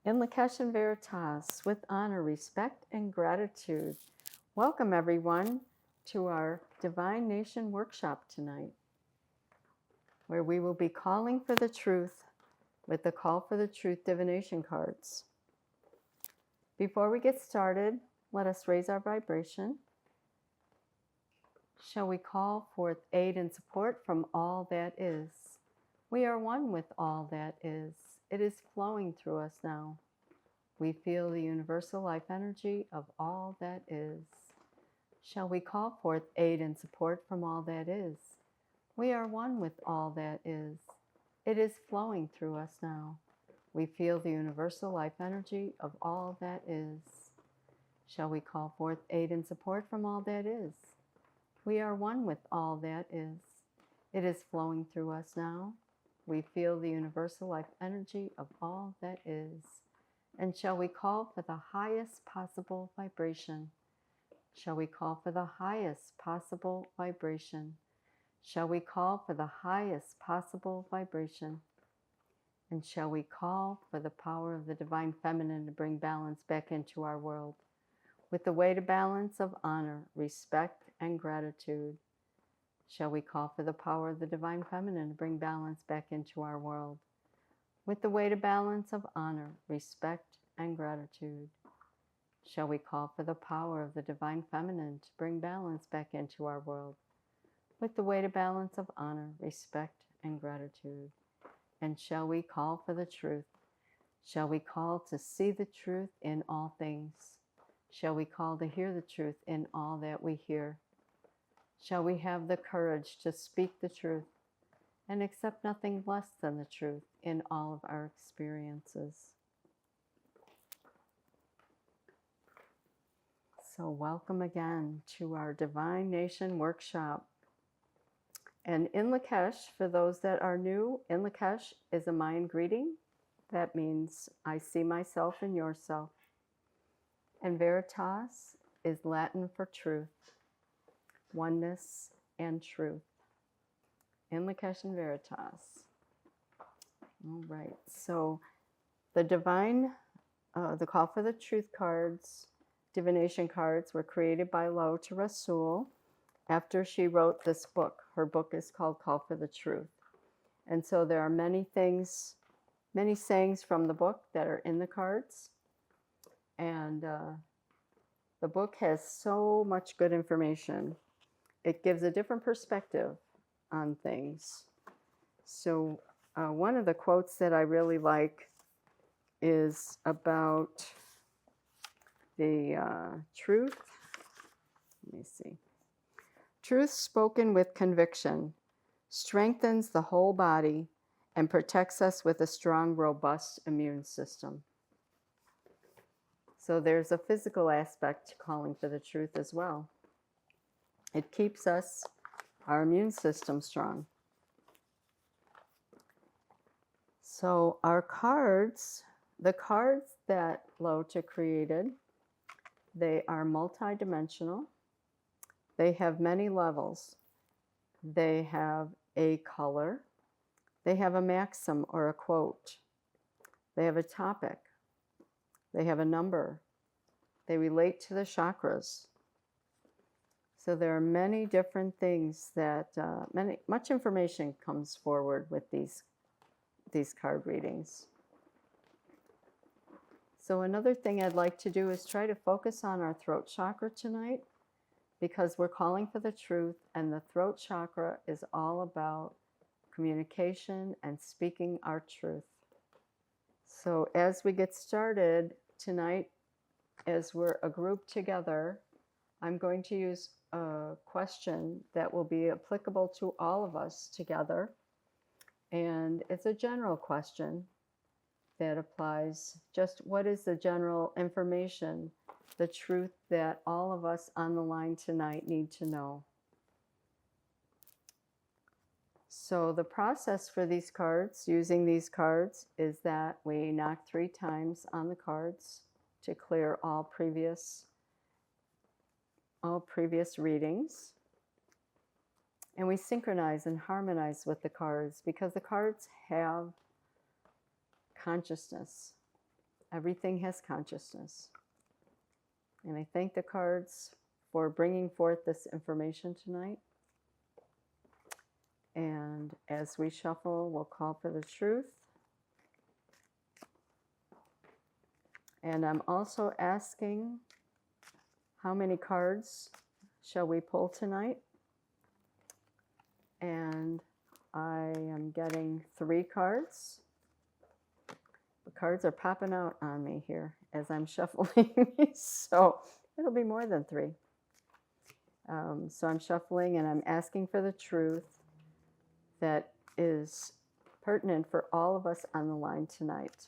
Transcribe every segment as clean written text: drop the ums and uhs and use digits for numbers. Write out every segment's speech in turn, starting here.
In Lakesh and Veritas, with honor, respect, and gratitude. Welcome, everyone, to our Divination workshop tonight, where we will be calling for the truth with the Call for the Truth divination cards. Before we get started, let us raise our vibration. Shall we call forth aid and support from all that is? We are one with all that is. It is flowing through us now. We feel the universal life energy of all that is. Shall we call forth aid and support from all that is? We are one with all that is. It is flowing through us now. We feel the universal life energy of all that is. Shall we call forth aid and support from all that is? We are one with all that is. It is flowing through us now. We feel the universal life energy of all that is. And shall we call for the highest possible vibration? Shall we call for the highest possible vibration? Shall we call for the highest possible vibration? And shall we call for the power of the Divine Feminine to bring balance back into our world? With the weight of balance of honor, respect, and gratitude. Shall we call for the power of the Divine Feminine to bring balance back into our world? With the weight of balance of honor, respect, and gratitude. Shall we call for the power of the Divine Feminine to bring balance back into our world? With the weight of balance of honor, respect, and gratitude. And shall we call for the truth? Shall we call to see the truth in all things? Shall we call to hear the truth in all that we hear? Shall we have the courage to speak the truth and accept nothing less than the truth in all of our experiences? So welcome again to our Divination workshop. And in Lakesh, for those that are new, in Lakesh is a mind greeting. That means I see myself in yourself. And Veritas is Latin for truth, oneness, and truth. In Lakesh and Veritas. All right, so the Call for the Truth cards, divination cards, were created by Lo to Rasul after she wrote this book. Her book is called Call for the Truth. And so there are many things, many sayings from the book that are in the cards. And the book has so much good information. It gives a different perspective on things. So one of the quotes that I really like is about the truth. Let me see. Truth spoken with conviction strengthens the whole body and protects us with a strong, robust immune system. So there's a physical aspect to calling for the truth as well. It keeps our immune system strong. So our cards, the cards that Lota created, they are multidimensional. They have many levels. They have a color. They have a maxim or a quote. They have a topic. They have a number. They relate to the chakras. So there are many different things that, much information comes forward with these card readings. So another thing I'd like to do is try to focus on our throat chakra tonight, because we're calling for the truth, and the throat chakra is all about communication and speaking our truth. So as we get started tonight, as we're a group together, I'm going to use a question that will be applicable to all of us together. And it's a general question that applies. Just what is the general information, the truth that all of us on the line tonight need to know? So the process for these cards, using these cards, is that we knock 3 times on the cards to clear all previous readings. And we synchronize and harmonize with the cards, because the cards have consciousness. Everything has consciousness. And I thank the cards for bringing forth this information tonight. And as we shuffle, we'll call for the truth. And I'm also asking, how many cards shall we pull tonight? And I am getting 3 cards. The cards are popping out on me here as I'm shuffling, so it'll be more than 3. So I'm shuffling and I'm asking for the truth that is pertinent for all of us on the line tonight.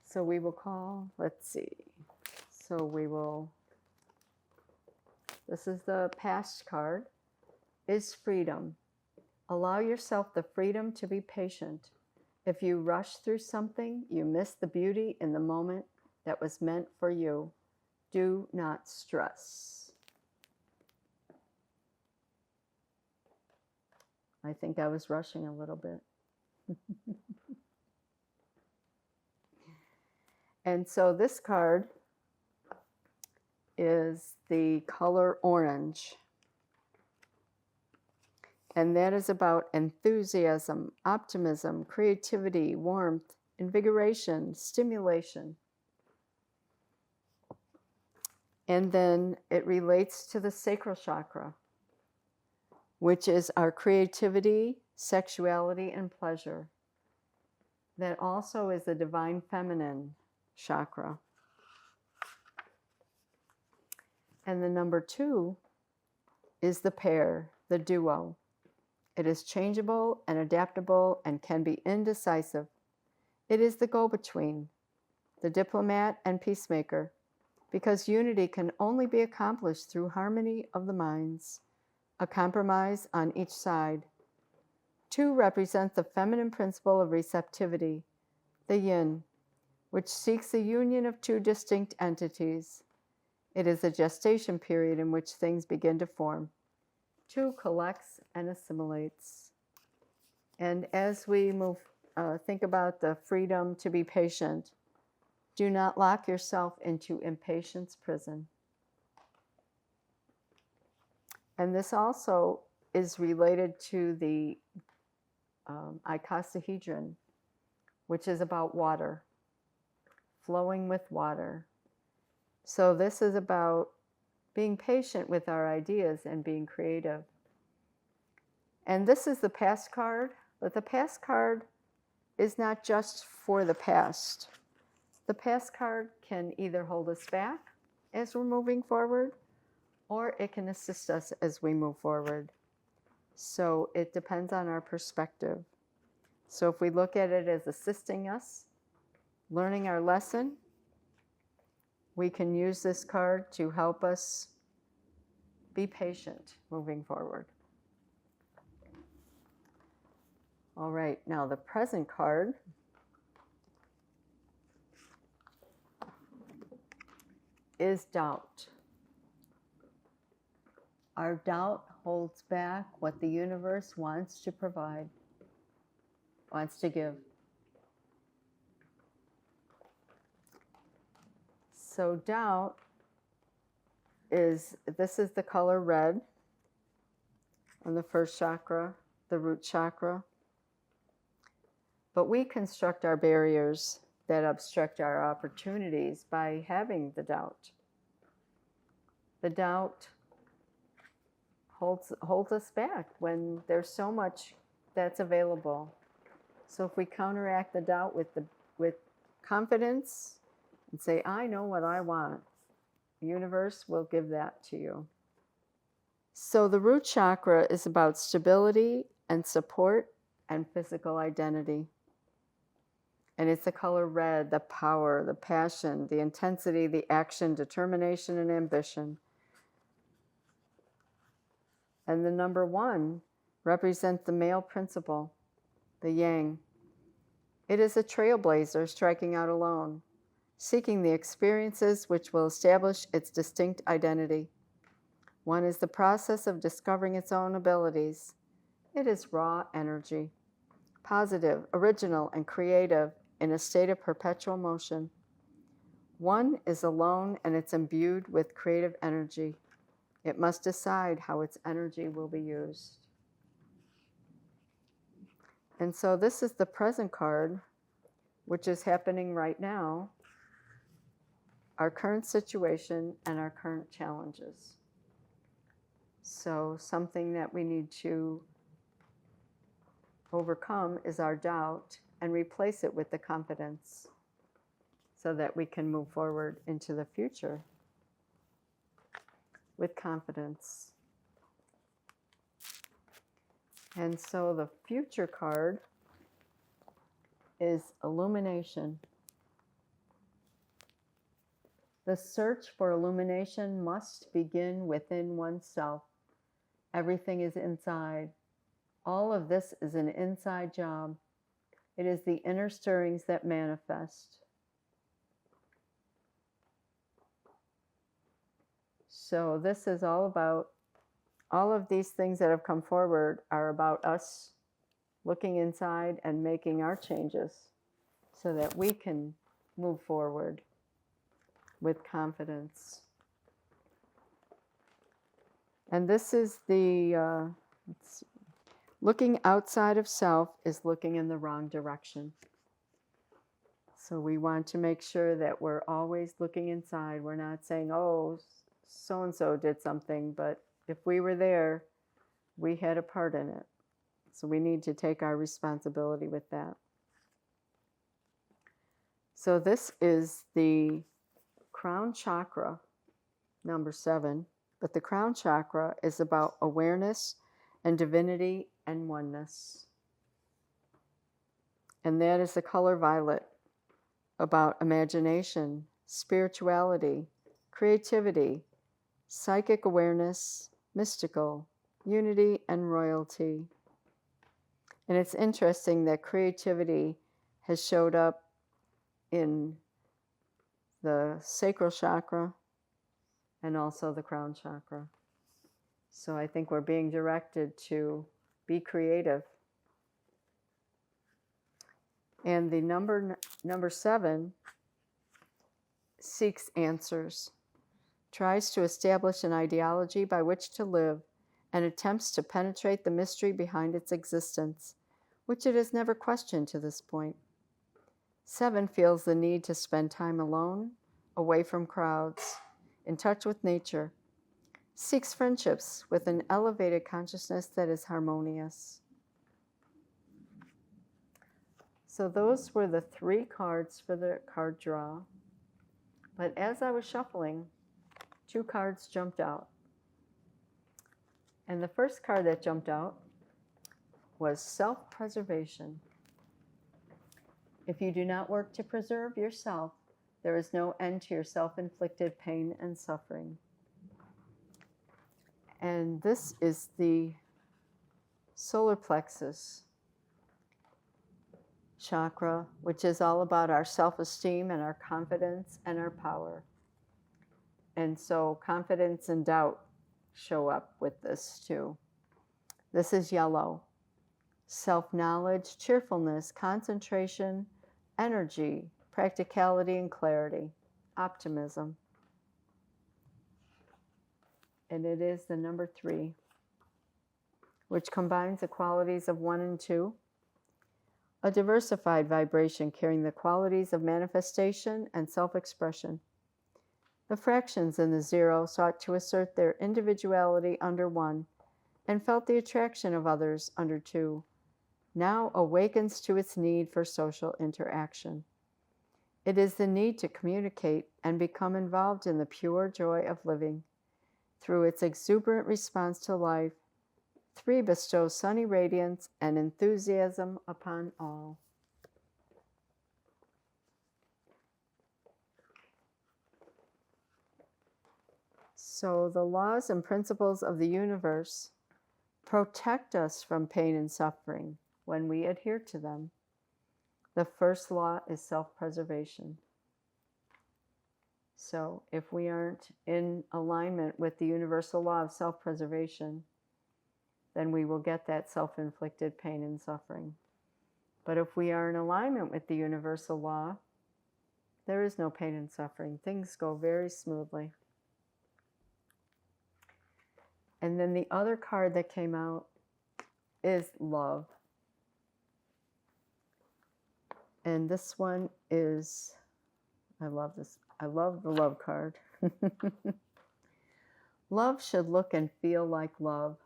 So we will call, let's see. So we will, this is the past card, is freedom. Allow yourself the freedom to be patient. If you rush through something, you miss the beauty in the moment that was meant for you. Do not stress. I think I was rushing a little bit. And so this card is the color orange. And that is about enthusiasm, optimism, creativity, warmth, invigoration, stimulation. And then it relates to the sacral chakra, which is our creativity, sexuality, and pleasure. That also is the divine feminine chakra. And the number 2 is the pair, the duo. It is changeable and adaptable and can be indecisive. It is the go-between, the diplomat and peacemaker, because unity can only be accomplished through harmony of the minds, a compromise on each side. 2 represents the feminine principle of receptivity, the yin, which seeks the union of 2 distinct entities. It is a gestation period in which things begin to form. 2 collects and assimilates. And as we move, think about the freedom to be patient. Do not lock yourself into impatience prison. And this also is related to the icosahedron, which is about water, flowing with water. So this is about being patient with our ideas and being creative. And this is the past card, but the past card is not just for the past. The past card can either hold us back as we're moving forward, or it can assist us as we move forward. So it depends on our perspective. So if we look at it as assisting us, learning our lesson, we can use this card to help us be patient moving forward. All right, now the present card is doubt. Our doubt holds back what the universe wants to provide, wants to give. So doubt is, this is the color red on the first chakra, the root chakra. But we construct our barriers that obstruct our opportunities by having the doubt. The doubt holds us back when there's so much that's available. So if we counteract the doubt with confidence and say, I know what I want, the universe will give that to you. So the root chakra is about stability and support and physical identity. And it's the color red, the power, the passion, the intensity, the action, determination, and ambition. And the number 1 represents the male principle, the yang. It is a trailblazer striking out alone, seeking the experiences which will establish its distinct identity. 1 is the process of discovering its own abilities. It is raw energy. positive, original, and creative in a state of perpetual motion. One is alone and it's imbued with creative energy. It must decide how its energy will be used. And so this is the present card, which is happening right now, our current situation and our current challenges. So something that we need to overcome is our doubt and replace it with the confidence so that we can move forward into the future with confidence. And so the future card is illumination. The search for illumination must begin within oneself. Everything is inside. All of this is an inside job. It is the inner stirrings that manifest. So this is all about, all of these things that have come forward are about us looking inside and making our changes so that we can move forward with confidence. And this is the, looking outside of self is looking in the wrong direction. So we want to make sure that we're always looking inside. We're not saying, oh, so-and-so did something, but if we were there, we had a part in it. So we need to take our responsibility with that. So this is the crown chakra, number 7. But the crown chakra is about awareness and divinity and oneness. And that is the color violet, about imagination, spirituality, creativity, psychic awareness, mystical, unity, and royalty. And it's interesting that creativity has showed up in the sacral chakra and also the crown chakra. So I think we're being directed to be creative. And the number 7 seeks answers, tries to establish an ideology by which to live, and attempts to penetrate the mystery behind its existence, which it has never questioned to this point. 7 feels the need to spend time alone, away from crowds, in touch with nature, seeks friendships with an elevated consciousness that is harmonious. So those were the 3 cards for the card draw. But as I was shuffling, 2 cards jumped out. And the first card that jumped out was self-preservation. If you do not work to preserve yourself, there is no end to your self-inflicted pain and suffering. And this is the solar plexus chakra, which is all about our self-esteem and our confidence and our power. And so confidence and doubt show up with this too. This is yellow. Self-knowledge, cheerfulness, concentration, energy, practicality and clarity, optimism. And it is the number 3, which combines the qualities of 1 and 2. A diversified vibration carrying the qualities of manifestation and self-expression. The fractions in the 0 sought to assert their individuality under 1 and felt the attraction of others under 2, now awakens to its need for social interaction. It is the need to communicate and become involved in the pure joy of living. Through its exuberant response to life, 3 bestows sunny radiance and enthusiasm upon all. So the laws and principles of the universe protect us from pain and suffering when we adhere to them. The first law is self-preservation. So if we aren't in alignment with the universal law of self-preservation, then we will get that self-inflicted pain and suffering. But if we are in alignment with the universal law, there is no pain and suffering. Things go very smoothly. And then the other card that came out is love. And this one is, I love this. I love the love card. Love should look and feel like love.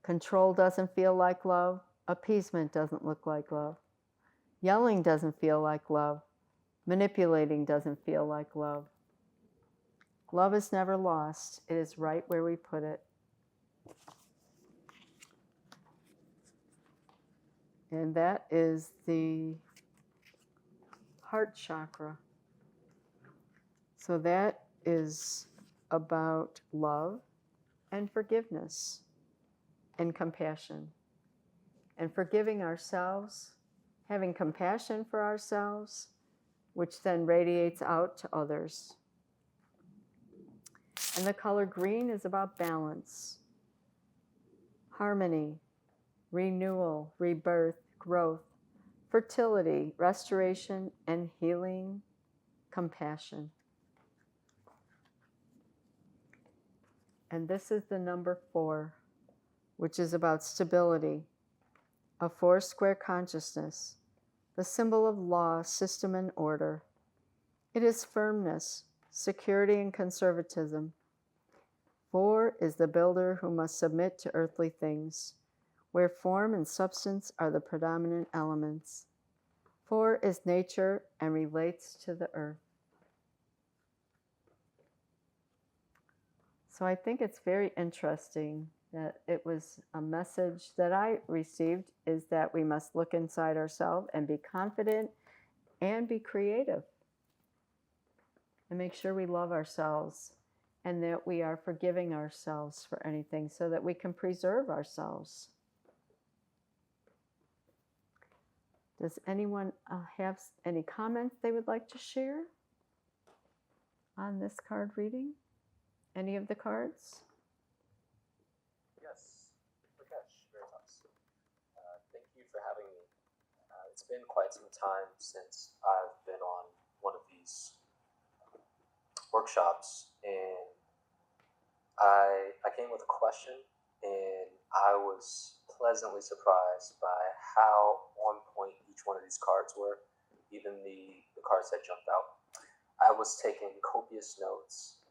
Control doesn't feel like love. Appeasement doesn't look like love. Yelling doesn't feel like love. Manipulating doesn't feel like love. Love is never lost. It is right where we put it. And that is the heart chakra. So that is about love and forgiveness and compassion. And forgiving ourselves, having compassion for ourselves, which then radiates out to others. And the color green is about balance, harmony, renewal, rebirth, growth, fertility, restoration, and healing, compassion. And this is the number 4, which is about stability, a 4-square consciousness, the symbol of law, system, and order. It is firmness, security, and conservatism. 4 is the builder who must submit to earthly things, where form and substance are the predominant elements. 4 is nature and relates to the earth. So I think it's very interesting that it was a message that I received, is that we must look inside ourselves and be confident and be creative and make sure we love ourselves and that we are forgiving ourselves for anything so that we can preserve ourselves. Does anyone have any comments they would like to share on this card reading? Any of the cards? Yes, Rakesh, Veritas. Thank you for having me. It's been quite some time since I've been on one of these workshops, and I came with a question, and I was pleasantly surprised by how on point each one of these cards were, even the cards that jumped out. I was taking copious notes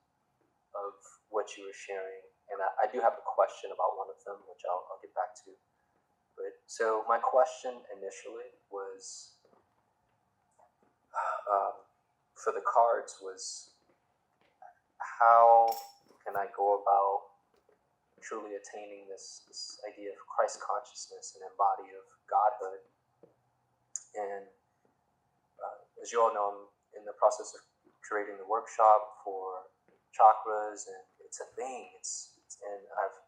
of what you were sharing, and I do have a question about one of them, which I'll get back to. But so my question initially was, for the cards, was how can I go about truly attaining this idea of Christ consciousness and embody of Godhood? And as you all know, I'm in the process of creating the workshop for chakras, and it's a thing. And I've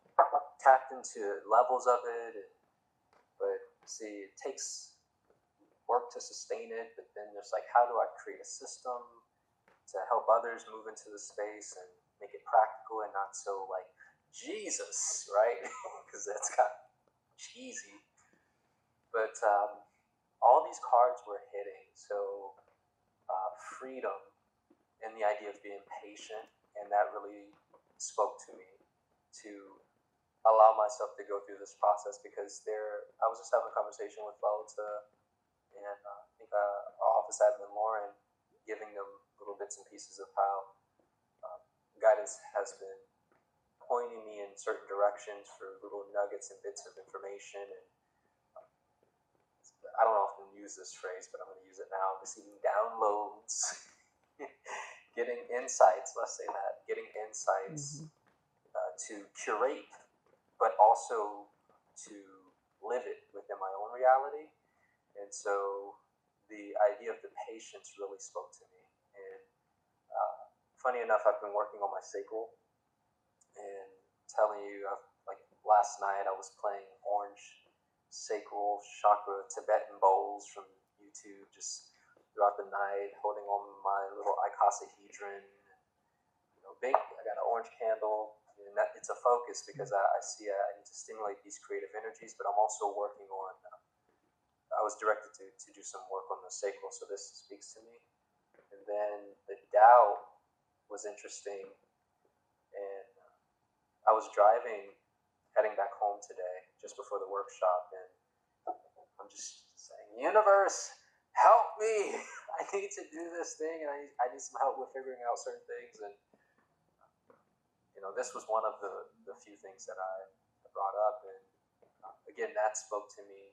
tapped into levels of it, but see, it takes work to sustain it. But then there's like, how do I create a system to help others move into the space and make it practical and not so like Jesus, right? Because that's kind of cheesy. But all these cards were hitting. So freedom and the idea of being patient, and that really spoke to me to allow myself to go through this process, because I was just having a conversation with Lalita and I think our office admin Lauren, giving them little bits and pieces of how guidance has been pointing me in certain directions for little nuggets and bits of information. And I don't often use this phrase, but I'm going to use it now. Receiving downloads, getting insights, let's say that, getting insights to curate, but also to live it within my own reality. And so the idea of the patience really spoke to me. And funny enough, I've been working on my sacral, and telling you, like last night I was playing orange sacral chakra Tibetan bowls from YouTube just throughout the night, holding on my little icosahedron. Big. I got an orange candle, and it's a focus because I see I need to stimulate these creative energies, but I'm also working on. I was directed to do some work on the sacral, so this speaks to me. And then the doubt was interesting, and I was driving, heading back home today, just before the workshop, and I'm just saying, universe, help me! I need to do this thing, and I need some help with figuring out certain things. And this was one of the few things that I brought up, and again, that spoke to me.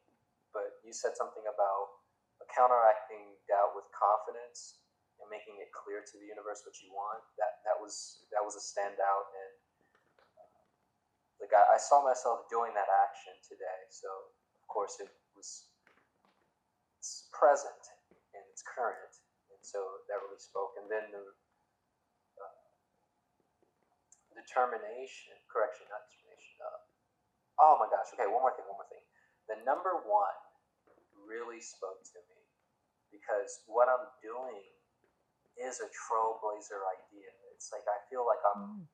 But you said something about counteracting doubt with confidence and making it clear to the universe what you want. That was a standout, and I saw myself doing that action today. So of course it's present and it's current, and so that really spoke. And then the determination, correction, not determination. Oh my gosh. Okay, one more thing. The number 1 really spoke to me because what I'm doing is a trailblazer idea. It's like I feel like I'm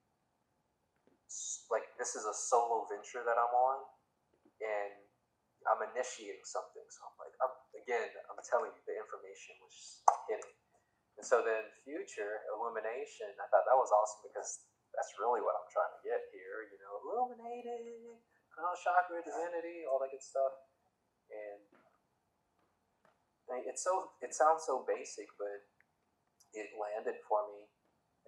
like this is a solo venture that I'm on, and I'm initiating something. So I'm like, I'm telling you, the information was just hitting. And so then future illumination, I thought that was awesome because that's really what I'm trying to get here. Illuminated, crown chakra, divinity, all that good stuff. And it sounds so basic, but it landed for me.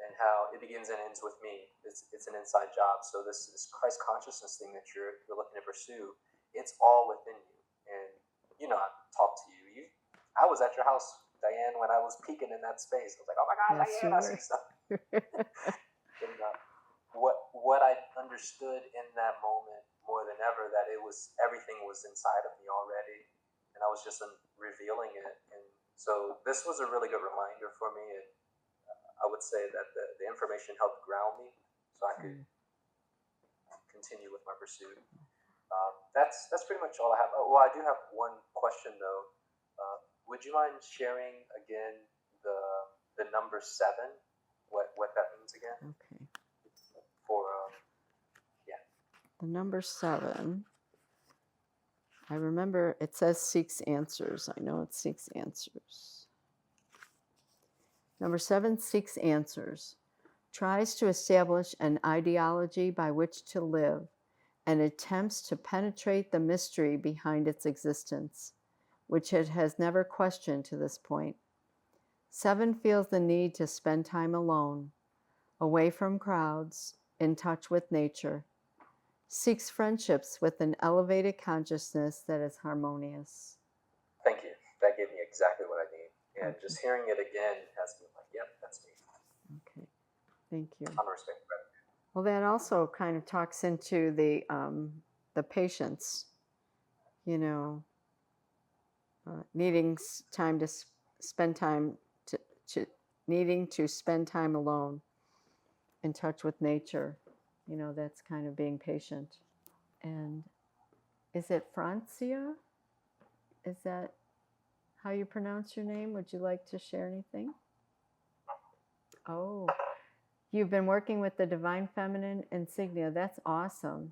And how it begins and ends with me. It's an inside job. So this Christ consciousness thing that you're looking to pursue, it's all within you. And I talked to you. I was at your house, Diane, when I was peeking in that space. I was like, oh my God, yes, Diane, I see stuff. And, what I understood in that moment more than ever, that everything was inside of me already, and I was just revealing it. And so this was a really good reminder for me. And I would say that the information helped ground me so I could continue with my pursuit. That's pretty much all I have. Well, I do have one question though. Would you mind sharing again the number 7? What that means again? Okay. For the number 7. I remember it says seeks answers. I know it seeks answers. Number 7 seeks answers, tries to establish an ideology by which to live, and attempts to penetrate the mystery behind its existence, which it has never questioned to this point. 7 feels the need to spend time alone, away from crowds, in touch with nature, seeks friendships with an elevated consciousness that is harmonious. Thank you. That gave me exactly what I need. And just hearing it again has been like, yep, that's me. Okay, thank you. I'm respecting that. Well, that also kind of talks into the patience, needing time to spend time to needing to spend time alone, in touch with nature. That's kind of being patient. And is it Francia? Is that how you pronounce your name? Would you like to share anything? Oh, you've been working with the Divine Feminine insignia. That's awesome.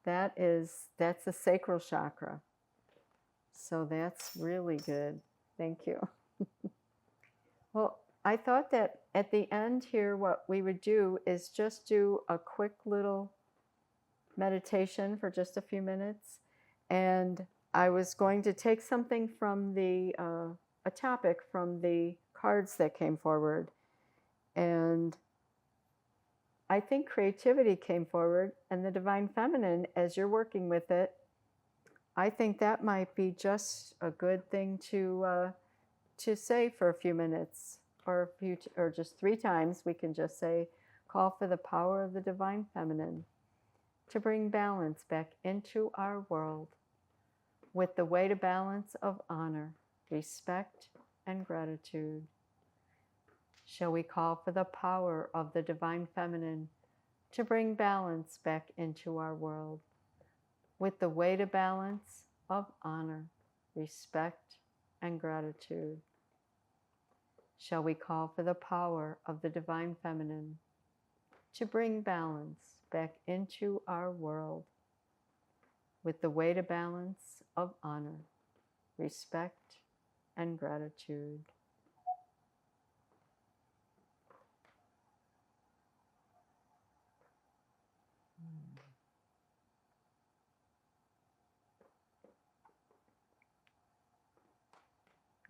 That's the sacral chakra. So that's really good. Thank you. Well, I thought that at the end here, what we would do is just do a quick little meditation for just a few minutes. And I was going to take something from a topic from the cards that came forward. And I think creativity came forward, and the Divine Feminine, as you're working with it, I think that might be just a good thing to say for a few minutes, or just 3 times. We can just say, call for the power of the Divine Feminine to bring balance back into our world, with the way to balance of honor, respect, and gratitude. Shall we call for the power of the Divine Feminine to bring balance back into our world, with the way to balance of honor, respect, and gratitude? Shall we call for the power of the Divine Feminine to bring balance back into our world, with the way to balance of honor, respect, and gratitude.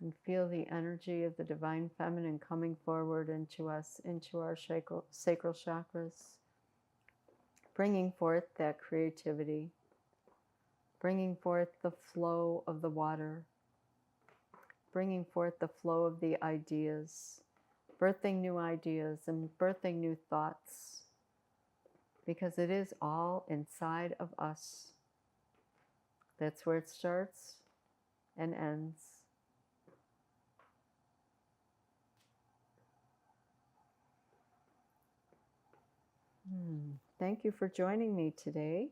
And feel the energy of the Divine Feminine coming forward into us, into our sacral chakras, bringing forth that creativity, bringing forth the flow of the water, bringing forth the flow of the ideas, birthing new ideas and birthing new thoughts, because it is all inside of us. That's where it starts and ends. Thank you for joining me today.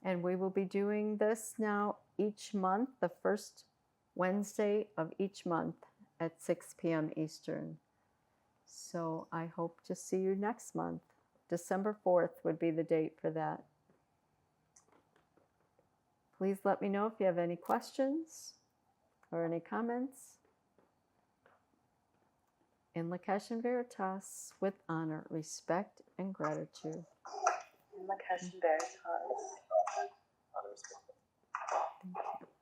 And we will be doing this now each month, the first Wednesday of each month at 6 p.m. Eastern. So I hope to see you next month. December 4th would be the date for that. Please let me know if you have any questions or any comments. In Lakesh and Veritas, with honor, respect, and gratitude. In Lakesh and Veritas. Honor, respect. Thank you.